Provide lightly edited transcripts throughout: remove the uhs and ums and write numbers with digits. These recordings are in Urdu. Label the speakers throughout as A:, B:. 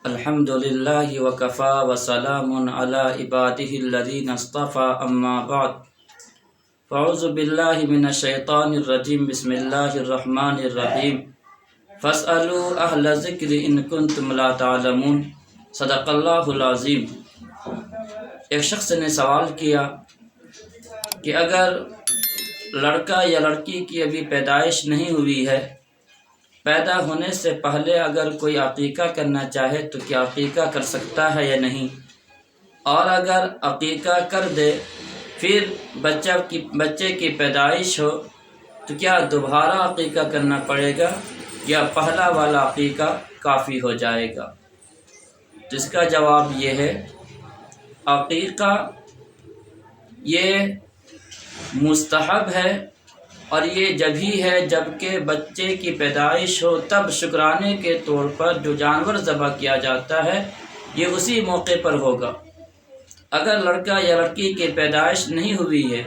A: الحمد للہ وکفا وسلام علی عبادہ الذین اصطفى اما بعد فاعوذ باللہ من الشیطان الرجیم بسم اللہ الرحمن الرحیم فاسألوا اہل ذکر ان کنتم لا تعلمون صدق اللہ العظیم۔ ایک شخص نے سوال کیا کہ اگر لڑکا یا لڑکی کی ابھی پیدائش نہیں ہوئی ہے، پیدا ہونے سے پہلے اگر کوئی عقیقہ کرنا چاہے تو کیا عقیقہ کر سکتا ہے یا نہیں، اور اگر عقیقہ کر دے پھر بچے کی پیدائش ہو تو کیا دوبارہ عقیقہ کرنا پڑے گا یا پہلا والا عقیقہ کافی ہو جائے گا؟ تو اس کا جواب یہ ہے، عقیقہ یہ مستحب ہے اور یہ جبھی ہے جب کہ بچے کی پیدائش ہو، تب شکرانے کے طور پر جو جانور ذبح کیا جاتا ہے یہ اسی موقع پر ہوگا۔ اگر لڑکا یا لڑکی کی پیدائش نہیں ہوئی ہے،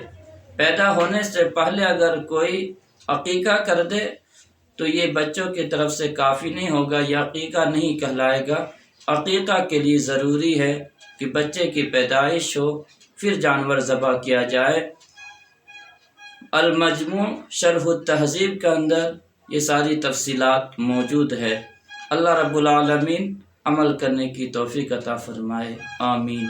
A: پیدا ہونے سے پہلے اگر کوئی عقیقہ کر دے تو یہ بچوں کی طرف سے کافی نہیں ہوگا، یہ عقیقہ نہیں کہلائے گا۔ عقیقہ کے لیے ضروری ہے کہ بچے کی پیدائش ہو پھر جانور ذبح کیا جائے۔ المجموع شرح التہذیب کے اندر یہ ساری تفصیلات موجود ہے۔ اللہ رب العالمین عمل کرنے کی توفیق عطا فرمائے، آمین۔